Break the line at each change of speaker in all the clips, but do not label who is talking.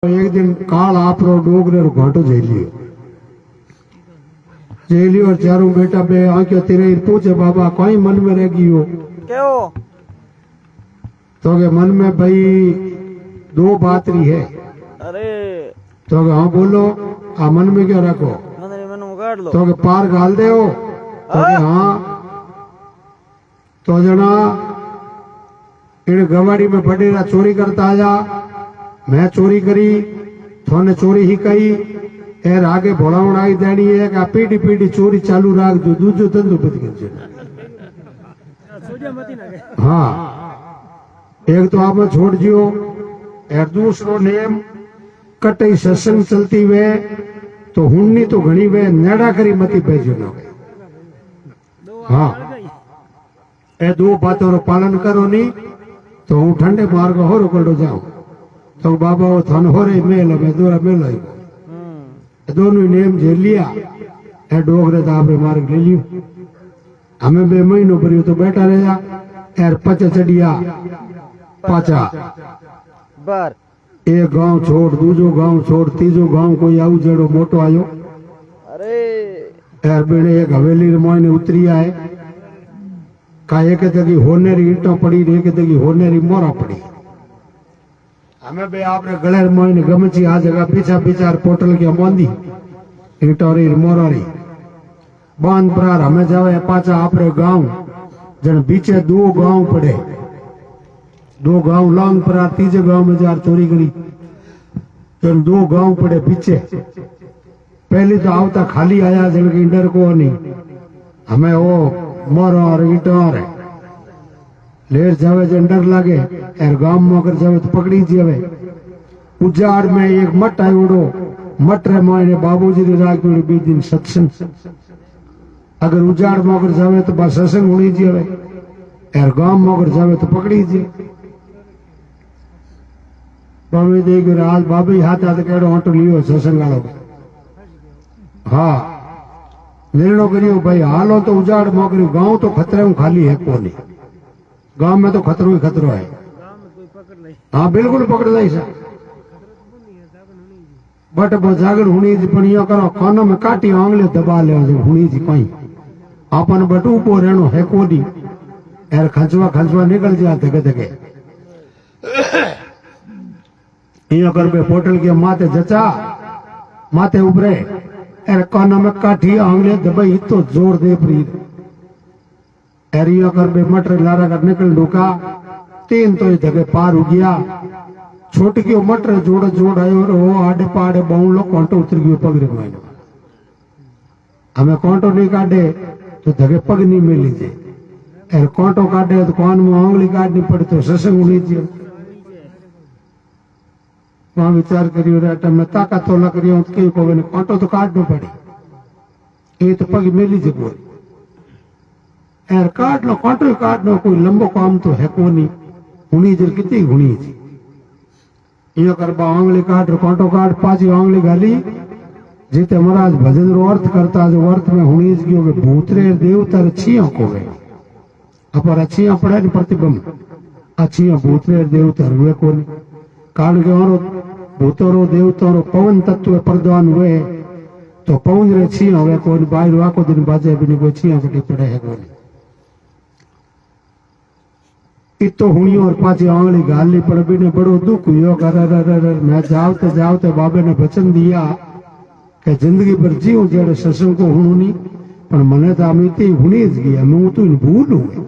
एक दिन काल आपरो डोगरे रो घाटो झेलियो और चारों बेटा बे आंखों तेरे पूछे बाबा कोई मन में रह गई हो
क्यों
तो के मन में भाई दो बात रही है।
अरे
तो के हाँ बोलो आ मन में क्या रखो
मन उगाड़ लो
तो के पार गाल दे हो तो के हाँ तो जना इन गवाड़ी में बडेरा चोरी करता आया मैं चोरी करी थोने चोरी ही कही एर आगे भोलावणाई देनी है कि पीढ़ी पीढ़ी चोरी चालू राख जो दूजो धंधो बंद कर हाँ एक तो आप छोड़ दियो एर दूसरो नेम कटई सत्संग चलती वे तो हुन्नी तो घनी वे नेड़ा करी मती भेजो न हाँ ए दो बातों रो पालन करो नी तो हूँ ठंडे मार्ग हो रोकड़ो जाऊं तो बाबा वो थन हो रही मेल में दोरा मेल आई दोनों नेम झेल लिया ए डोगरे दाबरे मार्ग ले लियो हमें बे महीनों पर तो बैठा रहा एर पचा चढ़िया पाचा
बार
एक गांव छोड़ दूजो गांव छोड़ तीजो गांव कोई आऊ जड़ो मोटो आयो
अरे
एर बेड़े एक हवेली रे मोयने उतरी आए का एक तगी होने री ईंटों पड़ी एक तगी होने री मोरा पड़ी हमें बे आपने गले मोयने गमची आ जगह पीछा पीछा पोटल के मोंदी ईंटों री मोरा री बांध प्रार हमें जावे पाचा आपरे गांव जन बीचे दो गांव पड़े दो गांव लांग प्रार तीजे गांव में जार चोरी करी जन दो गांव पड़े पीछे पहली तो आवता खाली आया जन की डर को नहीं हमें वो मोरा और ईंटों रे लेर जावे जन डर लागे एर गांव में अगर जावे तो पकड़ी जावे उजाड़ में एक मट आयोड़ो मट रे मायने बाबूजी रे राग में 20 दिन सत्संग अगर उजाड़ में अगर जावे तो बस सत्संग होनी जावे एर गांव में अगर जावे तो पकड़ी जावे बाबी देख आज बाबी हाथ हाथ केड़ो ऑटो लियो सत्संग वालो हाँ निर्णय करियो भाई हालो तो उजाड़ में करियो गांव तो खतरे में खाली है कोनी गांव में तो खतरो ही खतरो है हाँ बिल्कुल पकड़ दई सा बट वो जागड़ हुनी जी पणियो करो कानों में काटी आंगले दबा ले हुनी जी कोई अपन बटू को रहनो है कोनी एर खंचवा निकल जाते धके धके इयो कर बे पोटल के माथे जचा माथे उबरे एर कानों में काटी आंगले दबाई तो जोर दे प्रीत एरियो कर बे मटर लारा कर निकल ढूका तीन तो धके पार हो गया छोट की मटर जोड़ आयो वो आडे पाड़े बाउलो कांटो उतर गयो पगरे में हमें कांटो नहीं काटे तो धके पग नहीं मिली जे एर कांटो काटे तो कान में आंगली काटनी पड़े तो सत्संग होनी चाहिए वहां विचार करियो रे मैं ताकत तो लग रही हूं के को ने कांटो तो काटनो पड़ी ये तो पग मिली जे कोई एर काट लो कांटो काट लो कोई लंबो काम तो है को नहीं हुनी जर कितनी हुनी थी यो करबा आंगली काट कांटो काट पाची आंगली गाली जीते महाराज भजन रो अर्थ करता जो अर्थ में हुनी गयो के भूतरे देवता छिया को वे अपर छिया पड़े नि प्रतिबंध अच्छिया भूतरे देवता वे को कारण के और भूतरो देवतारो पवन तत्व प्रदान हुए तो पवन रे छिया वे को बाहर वाको दिन बाजे भी कोई छिया कटी पड़े है को इतो हुई और पाची आंगली गाली पड़ भी ने बड़ो दुख हुई कर मैं जावते बाबे ने वचन दिया कि जिंदगी भर जीव जेड़े सत्संग को हुनी पर मने तो अमिती हुनी ज गया मैं तो भूल हूं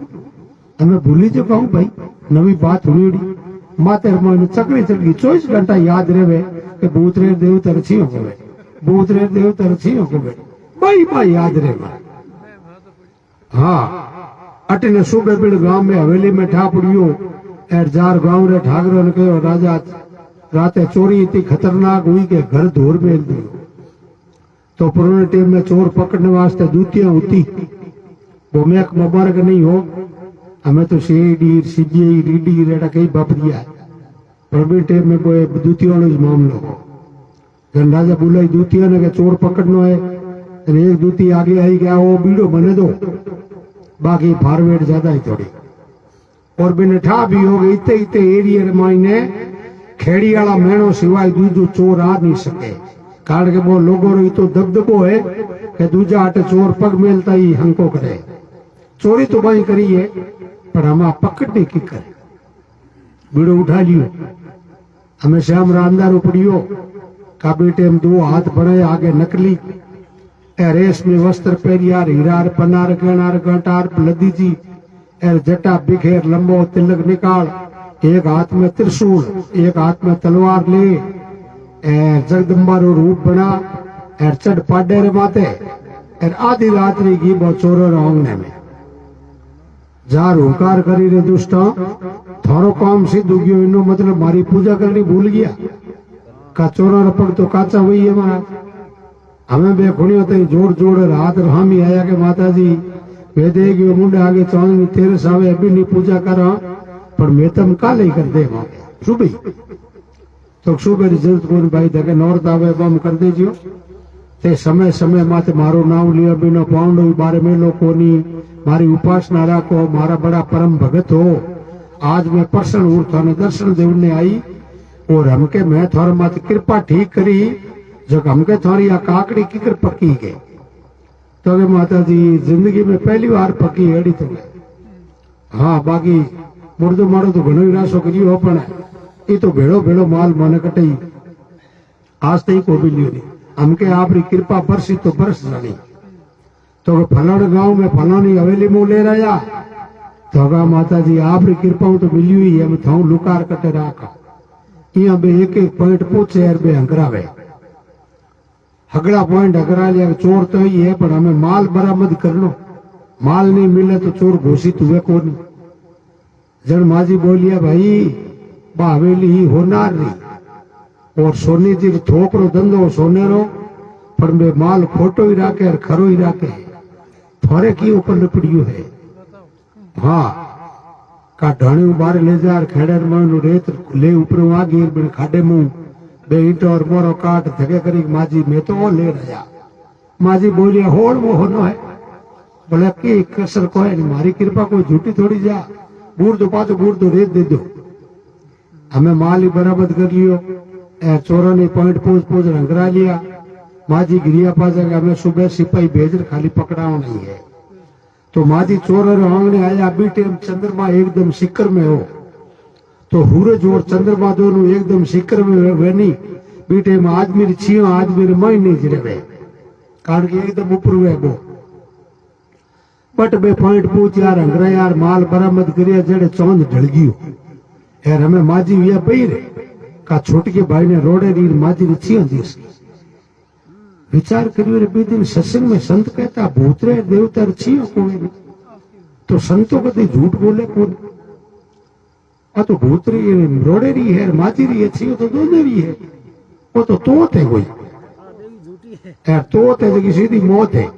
हमें भूली जो कहूं भाई नवी बात हुनी माते मन चकरी चढ़ी 24 घंटा याद रहे कि भूतरे देवता रछियो को भूतरे देवता रछियो को भाई याद रहे हाँ अटने सुबह बिड़ गांव में हवेली में ठा पड़ियो एर जार गांव रे ठाकरो ने कहो राजा राते चोरी इतनी खतरनाक हुई कि घर धोर बेल दियो तो पुराने टाइम में चोर पकड़ने वास्ते दूतियां होती वो मैं एक मुबारक नहीं हो हमें तो सीडी सीजी रीडी रेडा कई बापरिया पुराने टाइम में कोई दूतियों नो मामलो हो जन राजा बुलाई दूतियां ने के चोर पकड़नो है एक दूती आगे आई गया वो बीड़ो बने दो बाकी फारवर्ड ज्यादा ही थोड़ी और बिन ठा भी हो गई इतने एरिया मायने ખેડીવાળા મેણો સિવાય બીજું ચોર આ નહીં શકે, કારણ કે બહુ લોકો તો દબદબો હે કે દૂજા આટે ચોર પગ મેલતા ઈ હંકો કરે. ચોરી તો ભાઈ કરીએ પણ આમાં પકડ નહીં કી કરે. बीड़ो उठा लियो, हमें श्याम रामदार उपड़ियो का बेटे हम दो हाथ बढ़े आगे नकली ए रेस में वस्त्र पहरियार हीरार पनार गणार गटार लदी जी एर जटा बिखेर लंबो तिलक निकाल, एक हाथ में त्रिशूल एक हाथ में तलवार ले एर जगदम्बा रो रूप बना एर चढ़ पाडे रे माते एर आधी रात्रि की बो चोरो आंगने में जार हुंकार करी रे दुष्ट थारो काम सिद्ध गयो, इनो मतलब मारी पूजा करनी भूल गया का चोरा पग तो काचा हुई है महाराज. हमें बे खुणियों तई जोड़ जोड़ हाथ हामी आया के माता जी वेदे गयो मुंडे आगे चांदनी तेरे सावे अभी नहीं पूजा करा पर मैं तम काले कर दे सुबह तो सुबह रिजल्ट कोई भाई देखे नौरत आवे बम कर देजियो ते समय समय माते मारो नाम लिया बिनो पाउंडो बारे में लो कोनी मारी उपासना राखो, मारा बड़ा परम भगत हो. आज मैं प्रसन्न हूं थाने दर्शन देवने आई और हमके मैं थोड़ा मत कृपा ठीक करी जो हमके थोड़ी आ काकड़ी की कर पकी गई तो के माता जी जिंदगी में पहली बार पकी हेड़ी तो हाँ बाकी मुर्दो मारो तो घणो राशो करियो पण ये तो भेड़ो भेड़ो माल माने कटई आज तक को भी लियो नहीं. हमके आपरी कृपा बरसी तो बरस जानी तो फलाण गांव में फलानी हवेली मुंह ले रहा तो माता जी आपरी कृपा तो मिली हुई है थाऊ लुकार कटे राखा इं बे एक एक पॉइंट पूछे यार बे हंगरावे हगड़ा पॉइंट हगरा लिया. चोर तो ही है पर हमें माल बरामद कर लो, माल नहीं मिले तो चोर घोषित हुए को नहीं. जन माजी बोलिया भाई बा हवेली ही होनार रही और सोनी जी थोकरो धंधो सोनेरो पर बे माल खोटो ही राखे और खरो ही राखे थोड़े की ऊपर पड़ियो है. हाँ का ढाणी बार ले जा खेड़र मन रेत ले ऊपर आ गई खाडे मुंह बे ईंटो और मोरो काट धके करी माजी मैं तो वो ले रहा. माजी बोलिया होड़ वो होनो है बोले की कसर को है मारी कृपा कोई झूठी थोड़ी जा बूढ़ दो पाचो बूढ़ दो रेत दे दो. हमें माल ही बराबर कर लियो चोरा ने पॉइंट पूछ पूछ रंगरा लिया. माजी गिरिया पाजा के हमें सुबह सिपाही भेज खाली पकड़ाओ नहीं है तो माजी चोर आंगने आया बीटे चंद्रमा एकदम शिखर में हो तो सूरज और चंद्रमा दोनों एकदम शिखर में बनी बीटे में आज मेरी छियो आज मेरे मई नहीं जिरे कारण के एकदम ऊपर हुए वो बट बे पॉइंट पूछ यार अंगरा यार माल बरामद करिया जड़े चौंद ढल गयो यार हमें माजी हुआ बही रे का छोटके भाई ने रोड़े री माजी ने छियो दिस विचार करियो रे बे दिन सत्संग में संत कहता भूतरे देवता छियो कोई नहीं तो संतों कभी झूठ बोले कौन आ तो भूतरी रोड़े रही है माजी रही है छियो तो दोनों रही है वो तो तोत है कोई यार तोत है तो सीधी मौत है.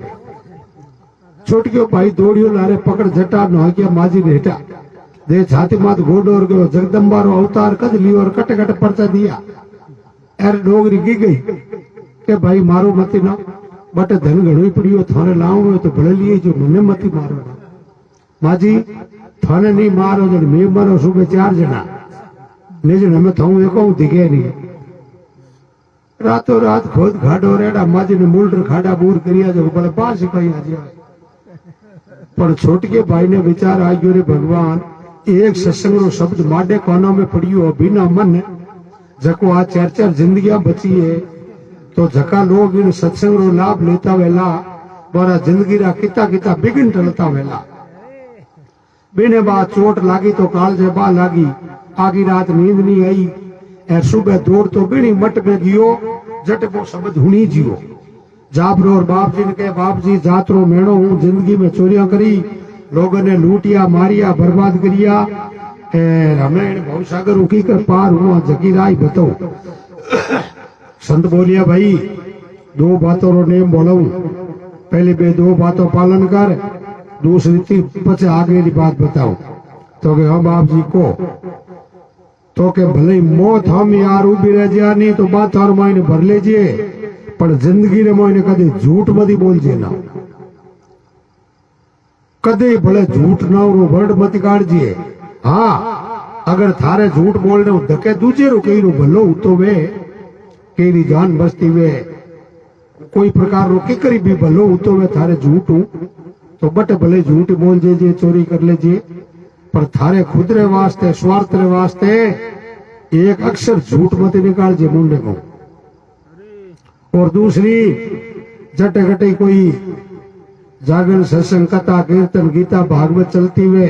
छोटकियो भाई दौड़ियो लारे पकड़ झटा न गया माजी ने हेटा दे छाती मात घोड़ो और गयो जगदम्बा रो अवतार कद लियो और कट कट परचा दिया. यार डोगरी की गई के भाई मारो मती ना बट धन घणो पड़ियो थाने लाऊं तो भले लिए जो मने मती मारो ना माजी थाने नहीं मारो जन मैं मारो सुबह 4 जना ने जन हमें थाऊ एको दिखे नहीं रातों रात खोद घाटो रेड़ा माजी ने मूल्ड खाड़ा बूर करिया जो बोले 5 सिपाही आ जाए पर छोटके भाई ने विचार आ गयो रे भगवान एक सत्संग रो शब्द माडे कोना में पड़ियो बिना मन जको आ 4 जिंदगियां बची है तो जका लोग इन सत्संग रो लाभ लेता वेला बोरा जिंदगी रा किता किता बिगन टलता वेला बिने बात चोट लागी तो काल जे बा लागी आगी रात नींद नहीं आई और सुबह दौड़ तो बिनी मट में गियो जट वो शब्द हुनी जियो जाबरो और बाप जी ने कहे बाप जी जातरो मेणो हूं जिंदगी में चोरियां करी लोगों ने लूटिया मारिया बर्बाद करिया हमें भवसागर उकी कर पार हुआ जगी राय बताओ. संत बोलिया भाई 2 बातों रो नेम बोलाऊ पहले बे 2 बातों पालन कर दूसरी थी पचे आगे की बात बताओ तो के हम आप जी को तो के भले मौत हम यार उभी रह जा नहीं तो बात और मायने भर लेजिए पर जिंदगी ने मायने कदे झूठ मती बोल जे ना कदे भले झूठ ना रो वर्ड मत काढ़िए. हाँ अगर थारे झूठ बोलने धके दूजे रो कई रो भलो उतो वे कई री जान बचती वे कोई प्रकार रो किकरी भी भलो उतो वे थारे झूठ तो बटे भले झूठ बोल जे चोरी कर लेजे पर थारे खुद रे वास्ते स्वार्थ रे वास्ते एक अक्षर झूठ मत निकाल जे मुंडे को। और दूसरी जटे घटे कोई जागरण सत्संग कथा कीर्तन गीता भागवत चलती वे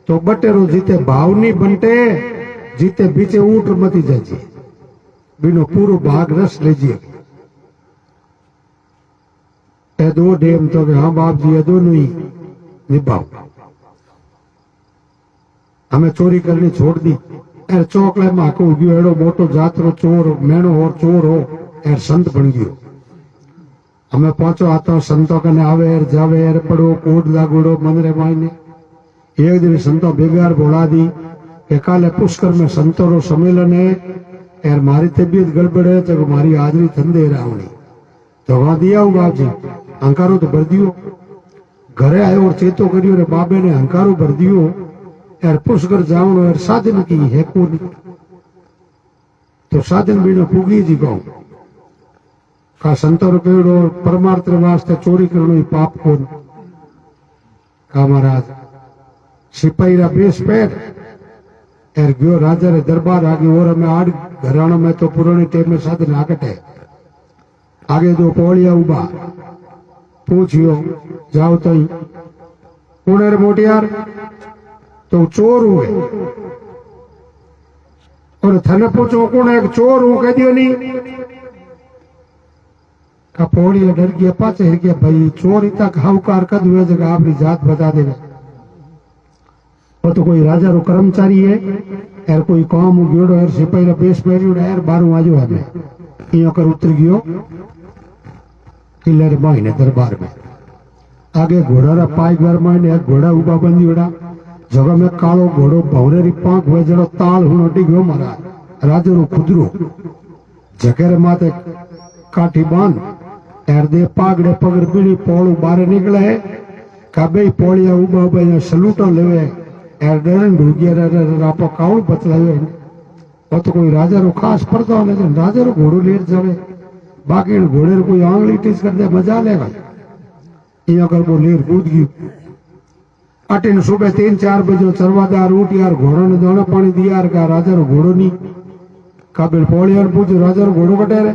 तो बटेरो जीते भाव नहीं बनते जीते बीचे ऊट मती जाजे बिनो पूरो भाग रस लीजिए ए दो डेम तो हाँ बाप जी ए दोनों ही निभाओ। हमें चोरी करनी छोड़ दी एर चौकले में आको गयो एड़ो मोटो जातरो चोर मेणो और चोर हो एर संत बन गयो। हमें पहुंचो आता संतों कने आवे एर जावे एर पड़ो कोड लागोड़ो मंदरे मायने एक दिन संतो बेगार बोला दी कि काले पुष्कर में संतो रो सम्मेलन है एर मारी तबीयत गड़बड़ है तो मारी हाजरी थंदे रावणी तो वहां दिया हूं बाप जी अंकारो तो भर दियो घरे आयो और चेतो करियो रे बाबे ने अंकारो भर दियो एर पुष्कर जावणो एर साधन की है कोनी तो साधन बिना पुगी जी कहूं का संतो रो केड़ो परमार्थ रे वास्ते चोरी करनो ही पाप कोन का महाराज सिपाही रा बेस पैर एर गयो राजा रे दरबार आगे और हमें आड़ घराणों में तो पुराने टाइम में साधन आकट है आगे दो पौड़िया उबा पूछियो जाओ तो कौन है मोटियार तो चोर हुए और थने पूछो कौन है चोर हूं कह दियो नहीं का पौड़िया डर गया पाचे हिर गया भाई चोर इतना खाऊकार कद हुए जगह आपकी जात बता देवे वो तो कोई राजा रो कर्मचारी है यार कोई काम गयोड़ो यार सिपाही रा बेस पहरियो यार बारू आजो हमें इयो कर उतर गयो किले रे मायने दरबार में आगे घोड़ा रा पाई घर मायने एक घोड़ा उबा बंदियोड़ा जगह में कालो घोड़ो भौरे री पांख हुए जड़ो ताल हुनो डिगो महाराज राजा रो खुदरो जगह रे माथे काठी बांध यार दे पागड़े पगड़ पीड़ी पोड़ू बारे निकले है काबे पोड़िया उबा उबा सलूटो लेवे यार डरन ढूगिया रापो कावड़ बतलायो वो तो कोई राजा रो खास पर्दो नहीं राजा रो घोड़ो लेर जावे बाकी घोड़े कोई आंगली टीच कर दे मजा लेगा ये कर वो लेर कूद गई अटिन सुबह 3-4 बजे चरवादार उठ यार घोड़ो ने दोनों पानी दिया यार का राजा रो घोड़ो नहीं काबिल पोड़िया पूछो राजा रो घोड़ो कटे रे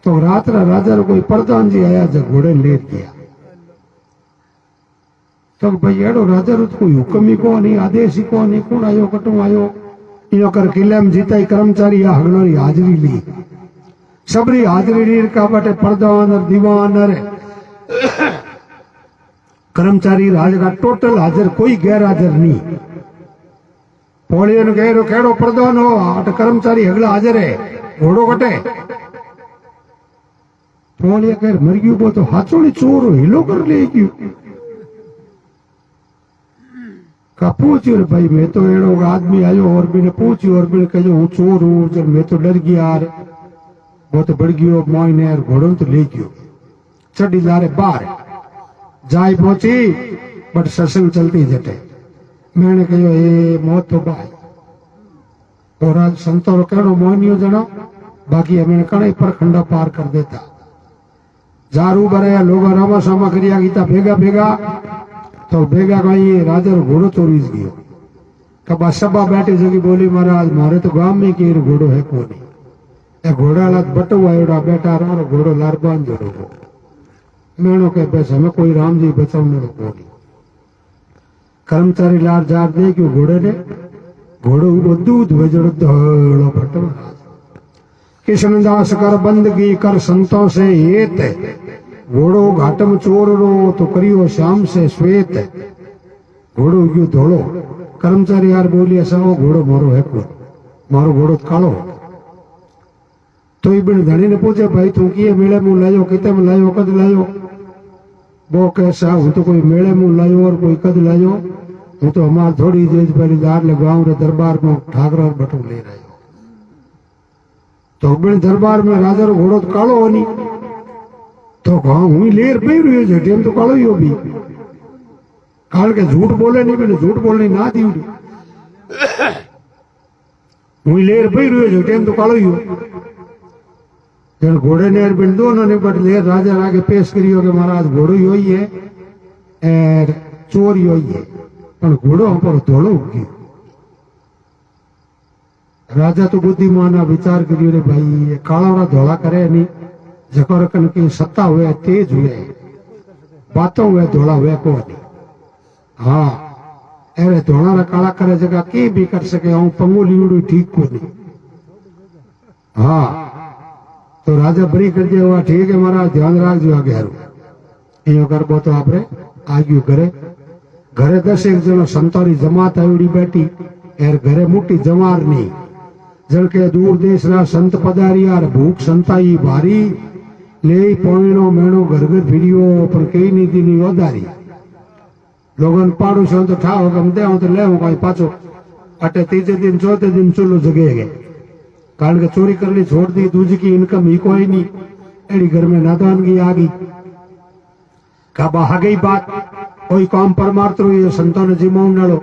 तो रात राजा रो कोई प्रधान जी आया जब घोड़े लेर गया तो भाई एड़ो राजा रो कोई हुक्म ही को नहीं आदेश ही को नहीं कौन आयो कटू आयो यो कर किले में जीता ही कर्मचारी या हगलो री हाजरी ली सबरी हाजरी ली का बटे प्रधान और दीवान और कर्मचारी राज का टोटल हाजिर कोई गैर हाजिर नहीं पोलियन कह रो केड़ो प्रधान हो आठ कर्मचारी हगला हाजिर है घोड़ो कटे पोलिया कह मर गयो वो तो हाथोड़ी चोर हिलो कर ले गयो का पूछियो रे भाई मैं तो एड़ो आदमी आयो और मैंने पूछियो और मैंने कहो हूँ चोर हूँ जब मैं तो डर गया यार वो तो बढ़ गयो मोइने यार घोड़ो तो ले गयो चढ़ी जा रे बाहर जाई पहुंची बट सत्संग चलती जटे मैंने कहो ए मौत तो भाई और आज संतो रो केड़ो मोहनियो जनो बाकी मैंने कड़े पर खंडा पार कर देता जारू बरे लोग रामा सामा करिया गीता भेगा भेगा तो भेगा गई राजा रो घोड़ो चोरीज गयो कबा सबा बैठी जगी बोली महाराज मारे तो गांव में के घोड़ो है कोनी ए घोड़ा लात बटो आयोड़ा बैठा रो घोड़ो लारबान जोड़ो मेणो के बस हमें कोई राम जी बचाओ मेरे कोनी कर्मचारी लार जार दे क्यों घोड़े ने घोड़ो वो दूध बजड़ दौड़ो भट्ट महाराज कृष्णदास कर बंदगी कर संतों से हेत घोड़ो घाटम चोर रो तो करियो श्याम से श्वेत घोड़ो गयो धोड़ो कर्मचारी यार बोली ऐसा वो घोड़ो मारो है को मारो घोड़ो कालो तो बिन धनी ने पूछे भाई तू किए मेले मुंह लायो किते में लायो कद लायो वो कैसा हूं तो कोई मेले मुंह लायो और कोई कद लायो हूं तो हमार थोड़ी देर पहले दार ले गांव रे दरबार में ठाकरा बटू ले रहे तो बिन दरबार में राजा रो घोड़ो तो कालो होनी तो गांव हुई लेर पे रही है टेम तो कालो ही हो भी काल के झूठ बोले नहीं मैंने झूठ बोलने ना दी હું લેર ભઈ રહ્યો છું ટેમ તો કાળો ગયો જણ ઘોડે ને બિન દોનો ને બટ લેર રાજા આગે પેશ કર્યો કે મારા આજ ઘોડો હોઈએ એ ચોરી હોઈએ પણ ઘોડો પર ધોળો ઉગ્યો રાજા તો બુદ્ધિમાન વિચાર કર્યો રે ભાઈ એ કાળા ધોળા કરે નહીં જકો રકન की सत्ता हुए तेज हुए बातों हुए धोला हुए को नहीं हाँ अरे धोला काला करे जगह के भी कर सके हूँ पंगू लीवड़ू ठीक को नहीं हाँ तो राजा बरी कर दिया हुआ ठीक है मारा ध्यान राख जो आगे हरू यो कर बो तो आपरे आग्यू करे घरे 10 एक जनो संतोरी जमात आवड़ी बैठी एर घरे मोटी जमार नहीं जल के दूर देश ना संत पधारिया भूख संताई भारी ले पोइनो मेणो घर घर फिरियो पर कई नीति नहीं ओदारी लोगन पाड़ू से तो ठाव गम दे तो ले कोई पाछो अटे तीजे दिन चौथे दिन चूल्हो जगे गए कारण के चोरी करनी छोड़ दी दूजी की इनकम ही कोई नहीं एड़ी घर में नादानगी आ गई काबा आ गई बात कोई काम परमार्थ ये संतों ने जिमाऊ नड़ो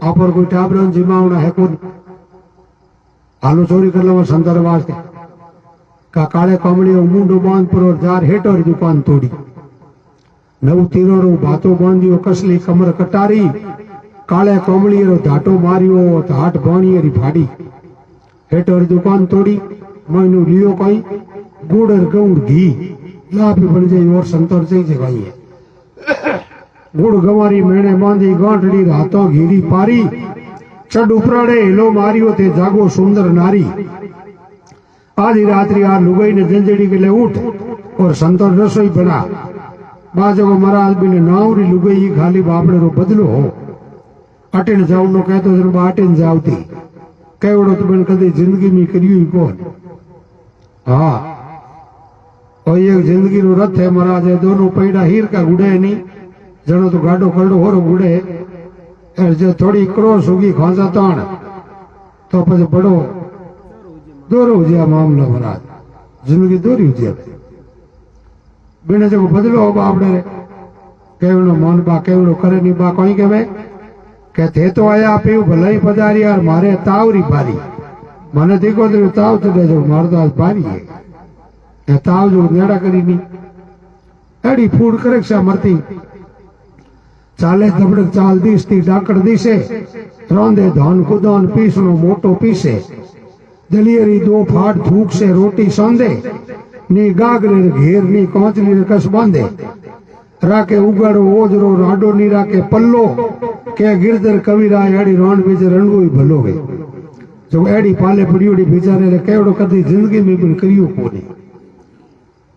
आप कोई टाबरों जिमाऊ है कौन हालो चोरी कर लो संतर वास्ते का काले कमड़ियों मुंडो बांध पर और जार हेटर दुकान तोड़ी नव तीरोड़ो बातो बांधियो कसली कमर कटारी काले कमड़ियो धाटो मारियो हाट बाणियरी फाड़ी हेटर दुकान तोड़ी महीनू लियो कोई गुड़ और गौड़ घी लापी बन जाई और संतर से जगाई है गुड़ गवारी मेणे बांधी गांठड़ी रातों घीरी पारी चढ़ उपराड़े हिलो मारियो थे जागो सुंदर नारी आधी रात्रि आ लुगाई ने जंजड़ी के लिए उठ और संतोष रसोई बना बाजो को महाराज भी ने नावरी लुगाई खाली बापड़े रो बदलो हो अटेन जाऊ नो कहतो जन बाटेन जावती केवड़ो तो बन कदी जिंदगी में करियो कौन हाँ और ये जिंदगी रो रथ है महाराज है दोनों पैड़ा हीर का गुड़े नहीं जनो तो गाडो कलडो होरो गुड़े जो थोड़ी क्रोस होगी खांसा ताण तो પછી બડો દોરો જ્યા મામલો મહારાજ જિંદગી દોરી જ્યા બેને જો બદલો બાપડે કેવડો મન બા કેવડો કરે ની બા કોઈ કેવે કે તે તો આયા પીવ ભલાઈ પધારી યાર મારે તાવરી પારી મને દીકો તો તાવ ચડે જો માર તો આજ પારી એ તાવ જો નેડા કરી ની એડી ફૂડ કરેક્ષા મરતી चाले दबड़क चाल दीसती डाकड़ दीसे रोंदे धान कुदान पीसनो मोटो पीसे दलियरी दो फाट थूक से रोटी सौंदे नी गागरे घेर नी कोंचली कस बांधे राके उगाड़ो ओजरो राडो नी राके पल्लो के गिरधर कविरा एड़ी रोंड बीच रणगो ही भलो गए जो एड़ी पाले पड़ियोड़ी बेचारे ने केवड़ो कदी जिंदगी में भी करियो कोनी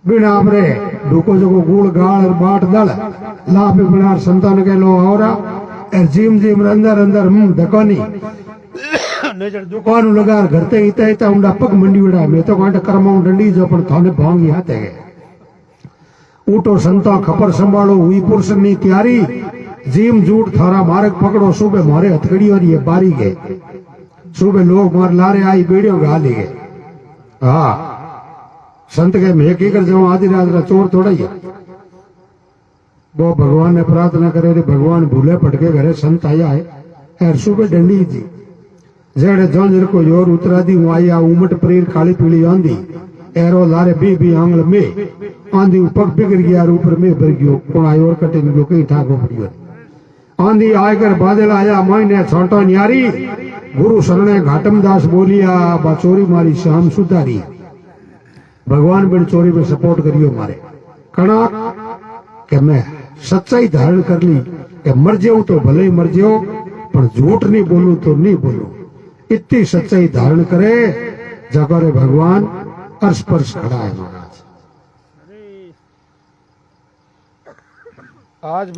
बिना आपरे ढूको जो गुड़ गाल और बाट दल लापे बनार संतान के लो आवरा और जिम जिम अंदर अंदर धकोनी नजर दुकान लगार घरते इता इता उंडा पग मंडी उड़ा मैं तो कांटे करमाऊ डंडी जो पण थाने भांगी हाथे गए ऊटो संता खपर संभालो हुई पुरुष नी तैयारी जिम जूट थारा मार्ग पकड़ो सुबह मारे हथकड़ी और ये बारी गए सुबह लोग मार लारे आई बेड़ियों गाली गए हाँ संत के मैं की कर जाऊं आधी रात चोर थोड़ा ही वो भगवान ने प्रार्थना करे रे भगवान भूले पटके घरे संत आया है यार सुबह डंडी थी जेड़े जंजर को योर उतरा दी हूं आया उमट परीर काली पीली आंधी एरो लारे बी आंगल में आंधी पग बिगड़ गया ऊपर में भर गयो कोण आयो और कटे गयो कहीं ठाको पड़ियो आंधी आकर बादल आया मायने छोटो न्यारी गुरु शरणे घाटम दास बोलिया बा चोरी मारी शाम सुधारी भगवान बिन चोरी में सपोर्ट करियो मारे कणा के मैं सच्चाई धारण कर ली कि मर जाऊं तो भले ही मर जाओ पर झूठ नहीं बोलूं तो नहीं बोलूं इतनी सच्चाई धारण करे जगरे भगवान अर्श परश खड़ा है महाराज आज